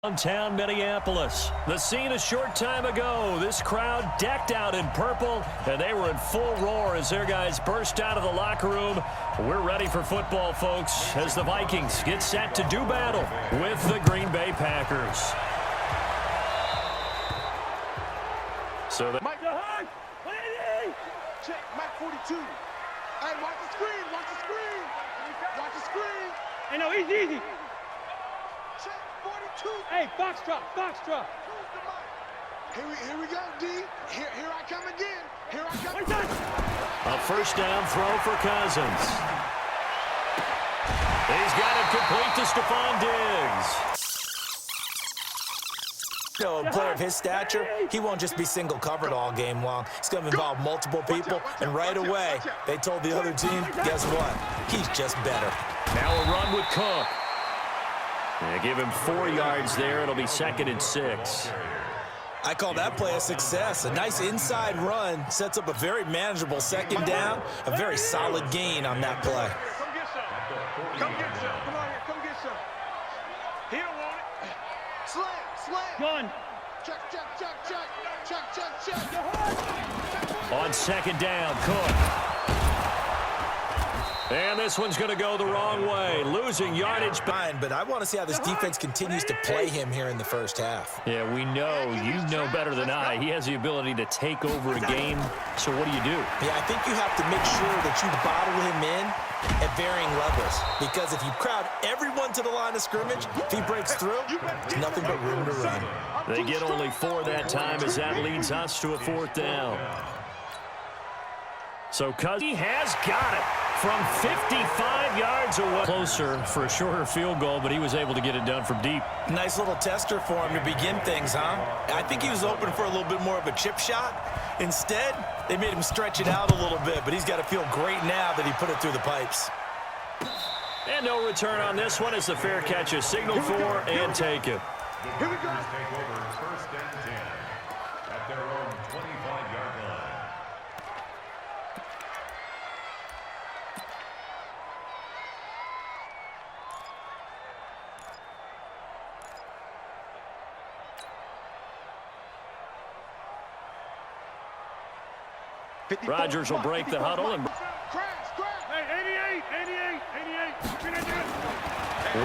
Downtown Minneapolis. The scene a short time ago. This crowd decked out in purple, and they were in full roar as their guys burst out of the locker room. We're ready for football, folks, as the Vikings get set to do battle with the Green Bay Packers. So the Mike, check, Mike 42. Hey, watch the screen, watch the screen. Watch the screen. Hey, no, easy. Check 42. Hey, box drop. Here we go, D. Here I come again. Here I come again. a first down throw for Cousins. He's got it complete to Stephon Diggs. You know, a player of his stature, he won't just be single covered all game long. It's going to involve multiple people, and right away, they told the other team, guess what? He's just better. Now a run with Cook. They give him 4 yards there. It'll be 2nd and 6. I call that play a success. A nice inside run sets up a very manageable second down, a very solid gain on that play. Come get some. Come get some. Come on here. Come get some. He don't want it. Slam. Gun. Check. On 2nd down, Cook. And this one's going to go the wrong way, losing yardage. Fine, but I want to see how this defense continues to play him here in the first half. Yeah, we know. You know better than I. He has the ability to take over a game. So what do you do? Yeah, I think you have to make sure that you bottle him in at varying levels. Because if you crowd everyone to the line of scrimmage, if he breaks through, there's nothing but room to run. They get only 4 that time as that leads us to a 4th down. So Cousins has got it from 55 yards away. Closer for a shorter field goal, but he was able to get it done from deep. Nice little tester for him to begin things, huh? I think he was open for a little bit more of a chip shot. Instead, they made him stretch it out a little bit, but he's got to feel great now that he put it through the pipes. And no return on this one as the fair catch is signaled for and taken. Here we go. Take over 1st and 10 at their own 25-yard line. Rodgers will break the huddle and Hey, 88.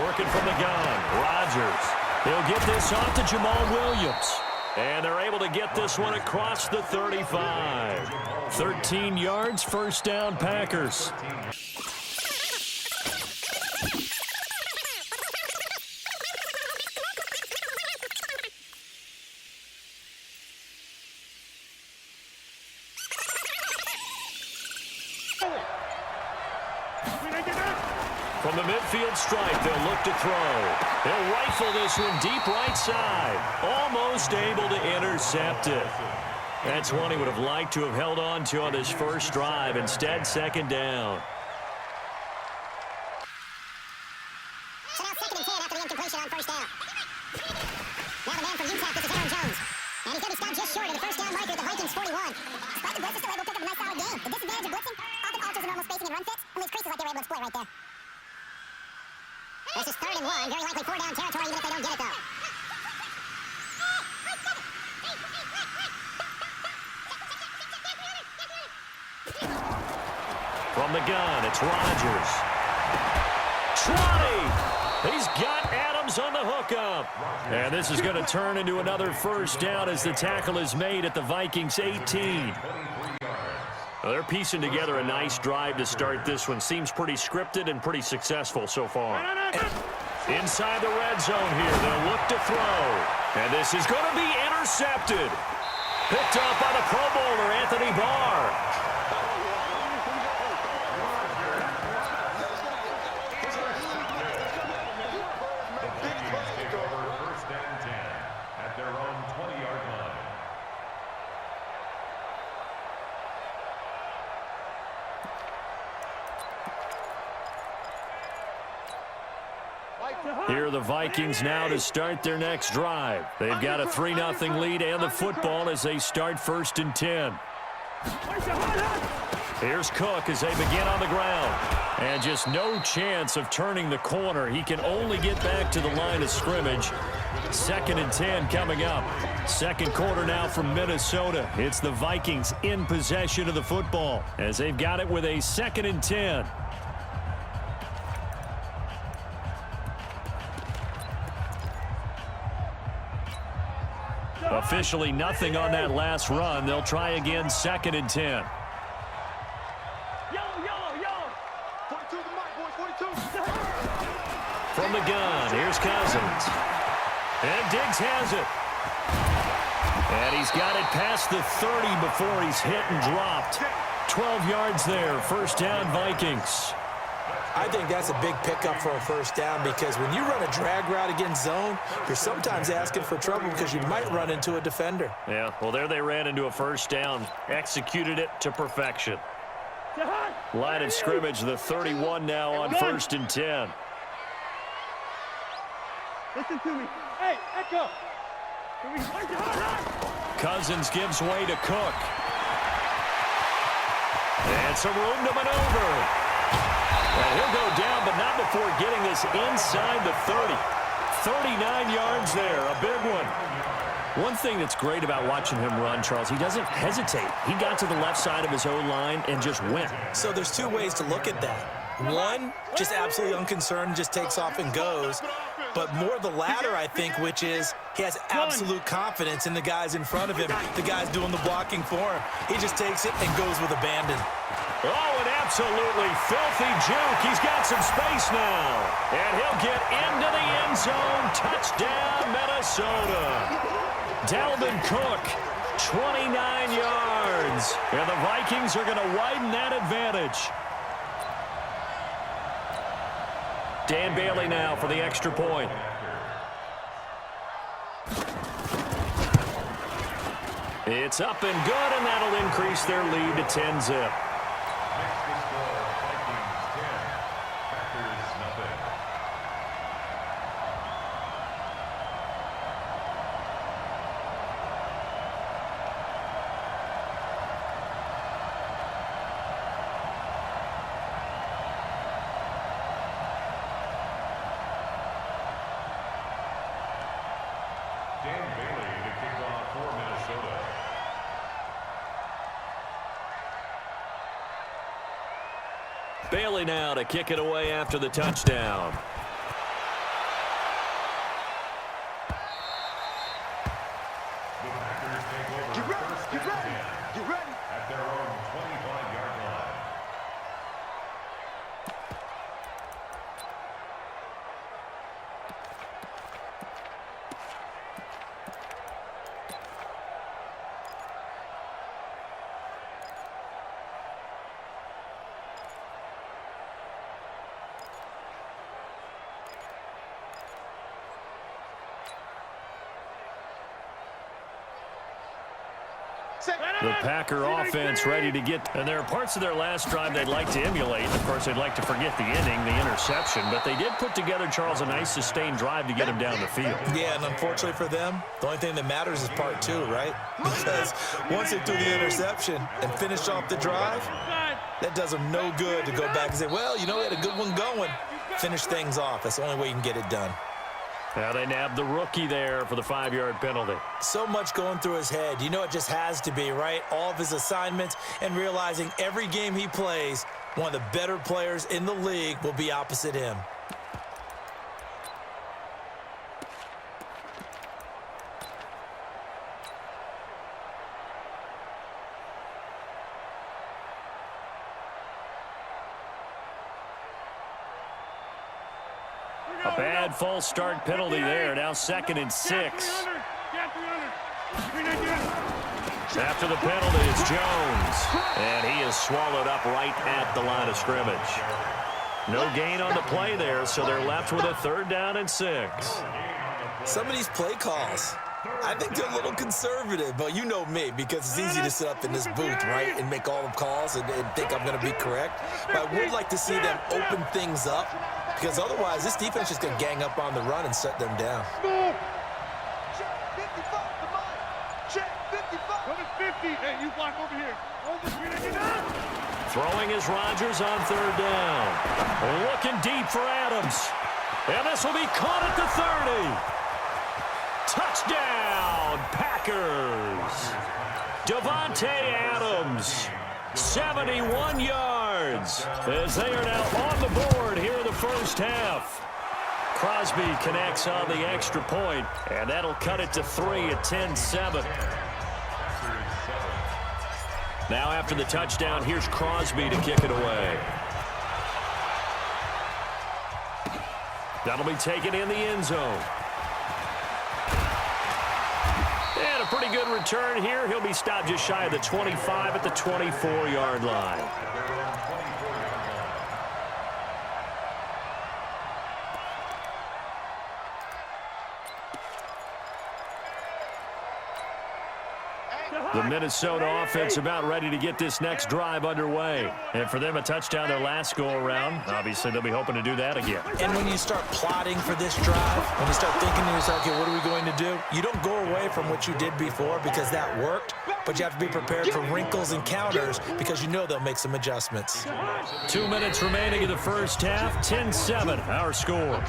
working from the gun. Rodgers. He'll get this off to Jamal Williams. And they're able to get this one across the 35. 13 yards, first down, Packers. From the midfield stripe, they'll look to throw. They'll rifle this one deep right side. Almost able to intercept it. That's one he would have liked to have held on to on this first drive. Instead, 2nd down. So now 2nd and 10 after the incompletion on first down. Now the man from Utah, this is Aaron Jones. And he's going to be stopped just short of the first down marker at the Vikings 41. Despite the blitz, still able to pick up a nice solid game. The disadvantage of blitzing often alters the normal spacing and run fits and leaves creases like they were able to exploit right there. This is 3rd and 1. Very likely 4 down territory even if they don't get it, though. From the gun, it's Rodgers. Trotty! He's got Adams on the hookup. And this is going to turn into another first down as the tackle is made at the Vikings 18. Well, they're piecing together a nice drive to start this one. Seems pretty scripted and pretty successful so far. Inside the red zone here, they'll look to throw. And this is going to be intercepted. Picked up by the Pro Bowler, Anthony Barr. Take over 1st and 10 at their own 20-yard line. Here are the Vikings now to start their next drive. They've got a 3-0 lead and the football as they start 1st and 10. Here's Cook as they begin on the ground. And just no chance of turning the corner. He can only get back to the line of scrimmage. 2nd and 10 coming up. Second quarter now from Minnesota. It's the Vikings in possession of the football as they've got it with a 2nd and 10. Officially nothing on that last run. They'll try again, 2nd and 10. From the gun, here's Cousins. And Diggs has it. And he's got it past the 30 before he's hit and dropped. 12 yards there, first down Vikings. I think that's a big pickup for a first down because when you run a drag route against zone, you're sometimes asking for trouble because you might run into a defender. Yeah, well, there they ran into a first down. Executed it to perfection. Line of scrimmage, the 31 now on 1st and 10. Listen to me. Hey, Echo. Cousins gives way to Cook. And some room to maneuver. And he'll go down, but not before getting this inside the 30. 39 yards there, a big one. One thing that's great about watching him run, Charles, he doesn't hesitate. He got to the left side of his O-line and just went. So there's two ways to look at that. One, just absolutely unconcerned, just takes off and goes. But more the latter, I think, which is he has absolute confidence in the guys in front of him, the guys doing the blocking for him. He just takes it and goes with abandon. Oh, an absolutely filthy juke. He's got some space now. And he'll get into the end zone. Touchdown, Minnesota. Dalvin Cook, 29 yards. And the Vikings are going to widen that advantage. Dan Bailey now for the extra point. It's up and good, and that'll increase their lead to 10-zip. Bailey now to kick it away after the touchdown. Get ready, get ready, get ready. At their own 25-yard line. The Packer offense ready to get, and there are parts of their last drive they'd like to emulate. Of course, they'd like to forget the inning, the interception, but they did put together, Charles, a nice sustained drive to get him down the field. Yeah, and unfortunately for them, the only thing that matters is part two, right? Because once they threw the interception and finished off the drive, that does them no good to go back and say, well, you know, we had a good one going. Finish things off. That's the only way you can get it done. Now they nabbed the rookie there for the 5-yard penalty. So much going through his head. You know it just has to be, right? All of his assignments and realizing every game he plays, one of the better players in the league will be opposite him. A bad false start penalty there. Now 2nd and 6. After the penalty, it's Jones. And he is swallowed up right at the line of scrimmage. No gain on the play there, so they're left with a 3rd down and 6. Some of these play calls, I think they're a little conservative, but you know me, because it's easy to sit up in this booth, right, and make all the calls and think I'm going to be correct. But I would like to see them open things up, because otherwise this defense is going to gang up on the run and shut them down. Check 55, come on. Check 55. Come to 50. Hey, you block over here. Over here. Throwing is Rodgers on 3rd down. Looking deep for Adams. And this will be caught at the 30. Touchdown, Packers. Davante Adams, 71 yards, as they are now on the board here in the first half. Crosby connects on the extra point, and that'll cut it to 3 at 10-7. Now after the touchdown, here's Crosby to kick it away. That'll be taken in the end zone. And a pretty good return here. He'll be stopped just shy of the 25 at the 24-yard line. The Minnesota offense about ready to get this next drive underway. And for them, a touchdown their last go-around. Obviously, they'll be hoping to do that again. And when you start plotting for this drive, when you start thinking to yourself, okay, what are we going to do? You don't go away from what you did before because that worked, but you have to be prepared for wrinkles and counters because you know they'll make some adjustments. 2 minutes remaining in the first half. 10-7, our score.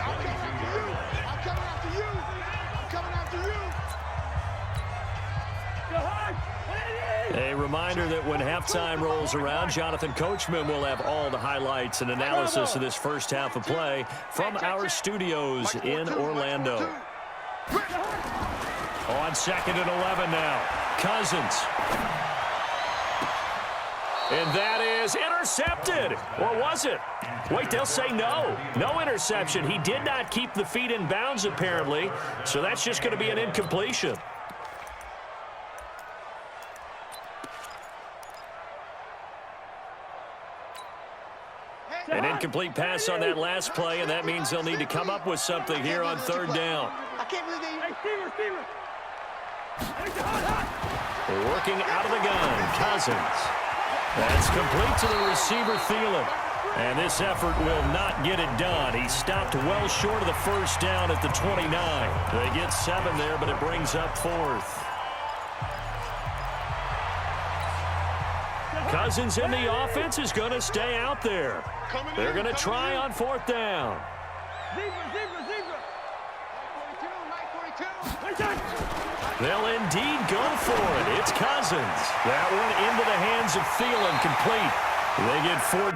A reminder that when halftime rolls around, Jonathan Coachman will have all the highlights and analysis of this first half of play from our studios in Orlando. On 2nd and 11 now, Cousins. And that is intercepted. Or was it? Wait, they'll say no. No interception. He did not keep the feet in bounds, apparently, so that's just going to be an incompletion. An incomplete pass on that last play, and that means they'll need to come up with something here on 3rd down. Working out of the gun, Cousins. That's complete to the receiver, Thielen. And this effort will not get it done. He stopped well short of the first down at the 29. They get 7 there, but it brings up 4th. Cousins in the offense is going to stay out there. They're going to try on 4th down. They'll indeed go for it. It's Cousins. That one into the hands of Thielen, complete. They get 4.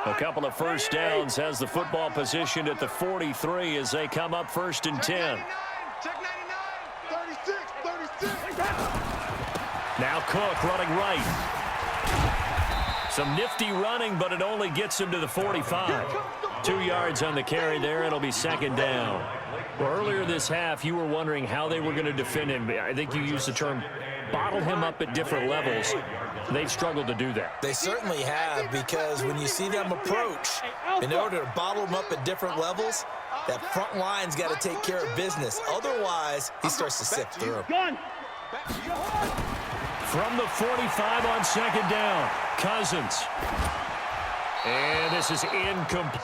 A couple of first downs has the football positioned at the 43 as they come up 1st and 10. Check 99, 36. Now Cook running right. Some nifty running, but it only gets him to the 45. 2 yards on the carry there. It'll be 2nd down. Well, earlier this half, you were wondering how they were going to defend him. I think you used the term bottle him up at different levels. They've struggled to do that. They certainly have, because when you see them approach, in order to bottle them up at different levels, that front line's got to take care of business. Otherwise, he starts to sift through. From the 45 on 2nd down, Cousins. And this is incomplete.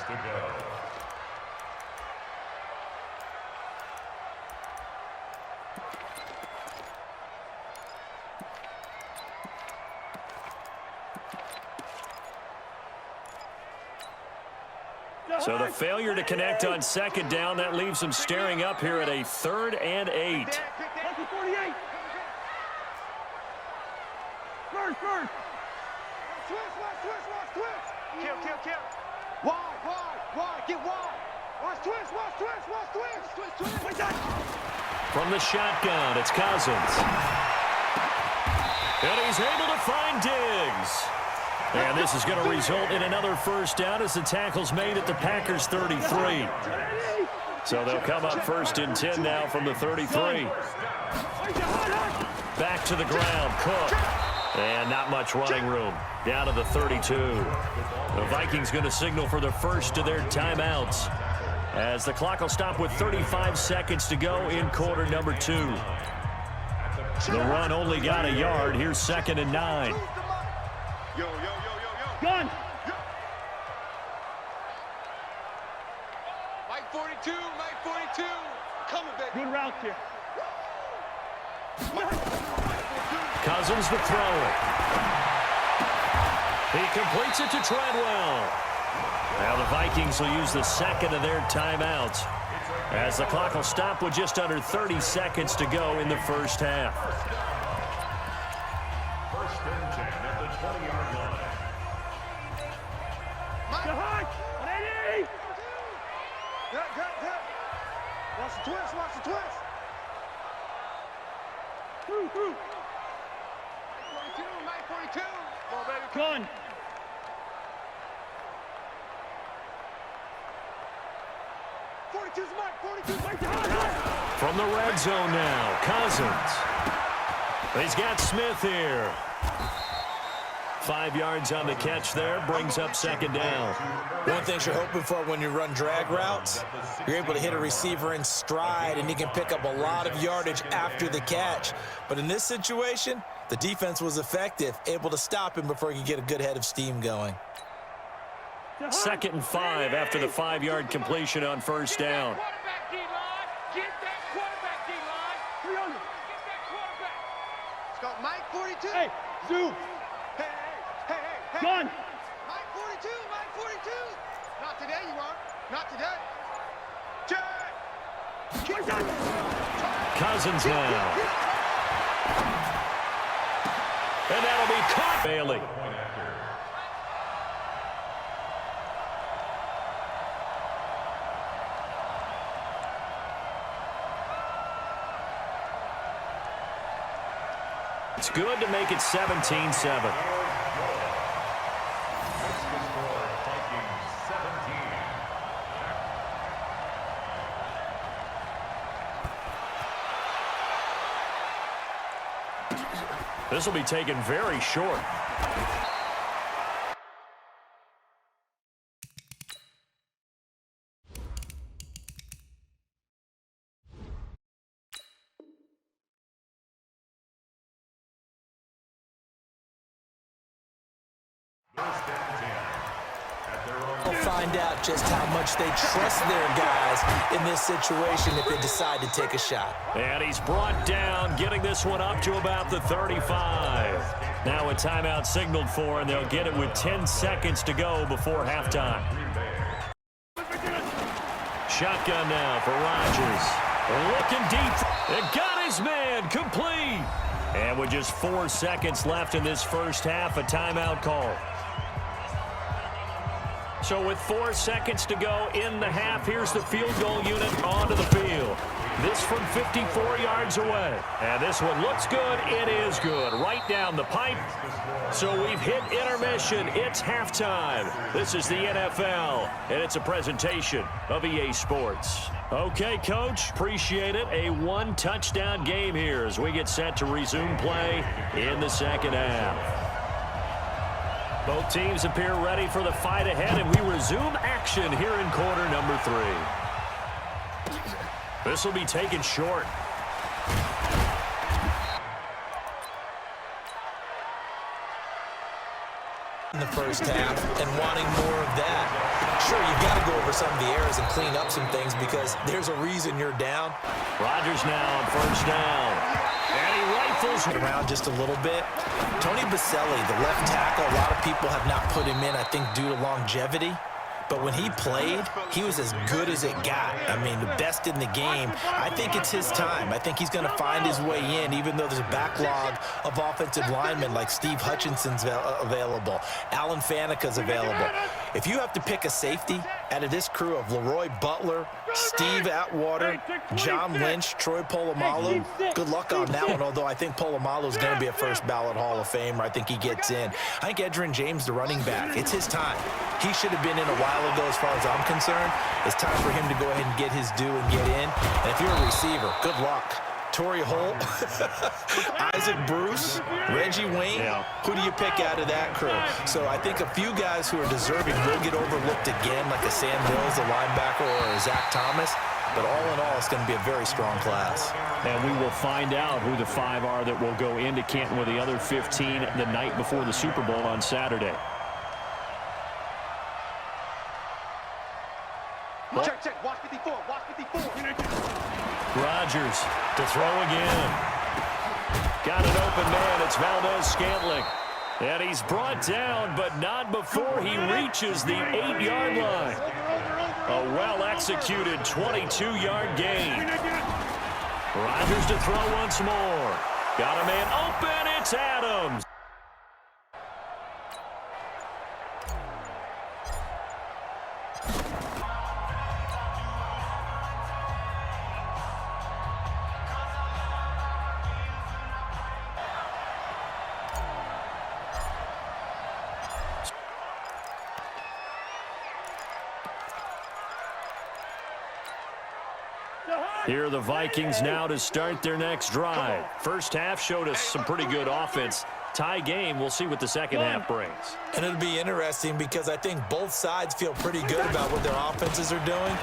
So the failure to connect on 2nd down, that leaves them staring up here at a 3rd and 8. First. Kill. Wide. Get wide. Watch twist. From the shotgun, it's Cousins. And he's able to find Diggs. And this is going to result in another first down as the tackle's made at the Packers' 33. So they'll come up 1st and 10 now from the 33. Back to the ground, Cook. And not much running room. Down to the 32. The Vikings going to signal for the first of their timeouts, as the clock will stop with 35 seconds to go in quarter number 2. The run only got a yard. Here's 2nd and 9. Gun. 42, Mike 42. Coming, baby. Good route here. Cousins to throw it. He completes it to Treadwell. Now the Vikings will use the second of their timeouts, as the clock will stop with just under 30 seconds to go in the first half. First and 10 at the 20-yard line. Ready? Good. Watch the twist. Mike 42. Come on, baby. Come on. 42's Mike. From the red zone now, Cousins. He's got Smith here. 5 yards on the catch there, brings up second down. One thing you're hoping for when you run drag routes, you're able to hit a receiver in stride, and he can pick up a lot of yardage after the catch. But in this situation, the defense was effective, able to stop him before he could get a good head of steam going. 2nd and 5 after the 5-yard completion on first down. Quarterback D-line. Get that quarterback D-line. Get that quarterback. Let's go, Mike 42. Hey, Zoo. Hey. Gun. Mike 42. Not today, you won't. Not today. Check. Cousins now. And that'll be caught. Bailey. It's good to make it 17-7. This will be taken very short. We'll find out just how much they trust their guys in this situation if they decide to take a shot. And he's brought down, getting this one up to about the 35. Now a timeout signaled for, and they'll get it with 10 seconds to go before halftime. Shotgun now for Rodgers. Looking deep. It got his man complete. And with just 4 seconds left in this first half, a timeout call. So with 4 seconds to go in the half, here's the field goal unit onto the field. This from 54 yards away. And this one looks good. It is good. Right down the pipe. So we've hit intermission. It's halftime. This is the NFL, and it's a presentation of EA Sports. Okay, Coach, appreciate it. A 1-touchdown game here as we get set to resume play in the second half. Both teams appear ready for the fight ahead, and we resume action here in quarter number 3. This will be taken short. In the first half and wanting more of that. Sure, you've got to go over some of the errors and clean up some things because there's a reason you're down. Rodgers now on first down. And he rifles around just a little bit. Tony Baselli, the left tackle, a lot of people have not put him in, I think, due to longevity. But when he played, he was as good as it got. I mean, the best in the game. I think it's his time. I think he's going to find his way in, even though there's a backlog of offensive linemen like Steve Hutchinson's available. Alan Faneca's available. If you have to pick a safety out of this crew of Leroy Butler, Steve Atwater, John Lynch, Troy Polamalu, good luck on that one, although I think Polamalu's going to be a first ballot Hall of Famer. I think he gets in. I think Edgerrin James, the running back, it's his time. He should have been in a while ago as far as I'm concerned. It's time for him to go ahead and get his due and get in. And if you're a receiver, good luck. Torrey Holt, Isaac Bruce, Reggie Wayne, who do you pick out of that crew? So I think a few guys who are deserving will get overlooked again, like a Sam Mills, a linebacker, or a Zach Thomas. But all in all, it's going to be a very strong class. And we will find out who the 5 are that will go into Canton with the other 15 the night before the Super Bowl on Saturday. Check, check. Watch 54. Watch 54. Rogers to throw again. Got an open man. It's Valdez-Scantling. And he's brought down, but not before he reaches the 8-yard line. A well-executed 22-yard gain. Rogers to throw once more. Got a man open. It's Adams. Here are the Vikings now to start their next drive. First half showed us some pretty good offense. Tie game, we'll see what the second half brings. And it'll be interesting because I think both sides feel pretty good about what their offenses are doing.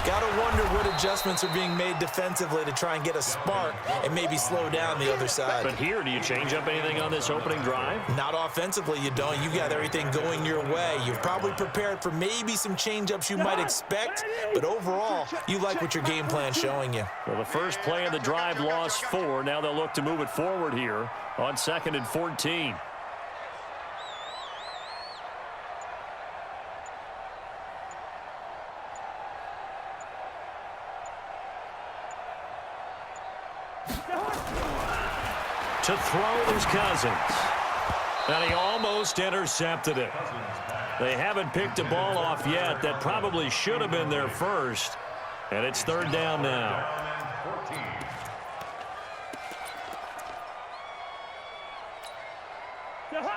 Got to wonder what adjustments are being made defensively to try and get a spark and maybe slow down the other side. But here, do you change up anything on this opening drive? Not offensively, you don't. You got everything going your way. You've probably prepared for maybe some change-ups you might expect, but overall, you like what your game plan's showing you. Well, the first play of the drive lost 4. Now they'll look to move it forward here on 2nd and 14. To throw is Cousins. And he almost intercepted it. They haven't picked a ball off yet. That probably should have been their first. And it's 3rd down now.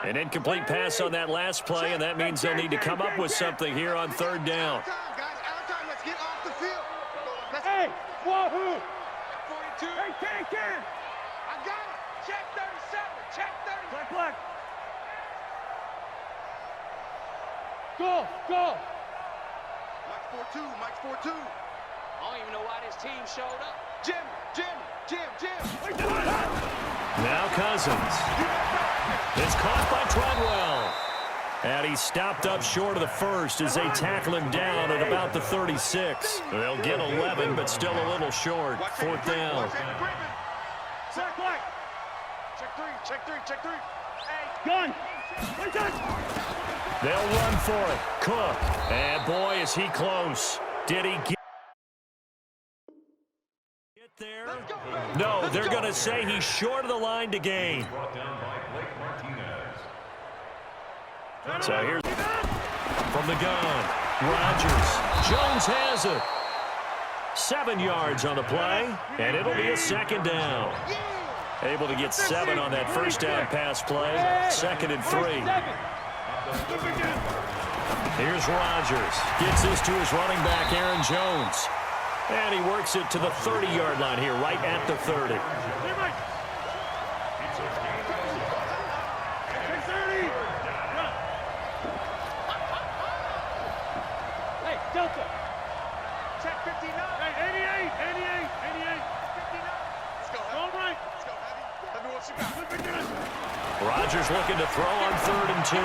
An incomplete pass on that last play, and that means they'll need to come up with something here on 3rd down. Let's get off the field. Hey, wahoo! 42. Hey, can. I got it. Check 37. Check 37. Black. Go. Mike's 4-2. Mike's 4-2. I don't even know why this team showed up. Jim. Now Cousins. It's caught by Treadwell. And he's stopped up short of the first as they tackle him down at about the 36. They'll get 11, but still a little short. 4th down. Check 3. Hey, gun. They'll run for it. Cook. And boy, is he close. Did he get there? No, they're going to say he's short of the line to gain. So here's from the gun. Rogers. Jones has it. 7 yards on the play, and it'll be a 2nd down. Able to get 7 on that first down pass play. 2nd and 3. Here's Rogers. Gets this to his running back, Aaron Jones. And he works it to the 30-yard line here, right at the 30. Hey, Delta. Check 59. Hey, 88. 59. Let's go. All right. Let's go, Heavy. Let me what you got. Rogers looking to throw on 3rd and 2.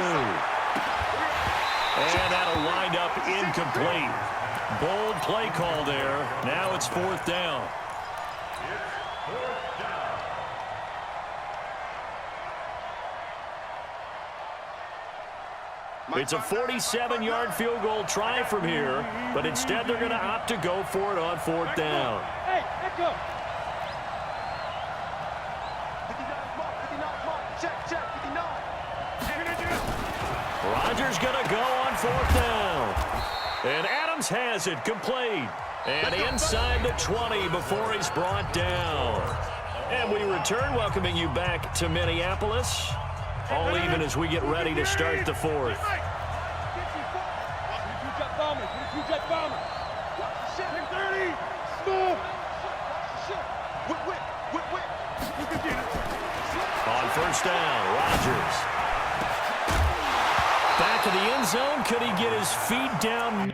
And that'll wind up incomplete. Bold play call there. Now it's 4th down. It's a 47-yard field goal try from here, but instead they're going to opt to go for it on 4th down. Hey, let go. 59 mark. Check 59. Rogers going to go on 4th down. And Adams has it complete. And inside the 20 before he's brought down. And we return, welcoming you back to Minneapolis. All even as we get ready to start the 4th. On 1st down, Rogers. Back in the end zone. Could he get his feet down?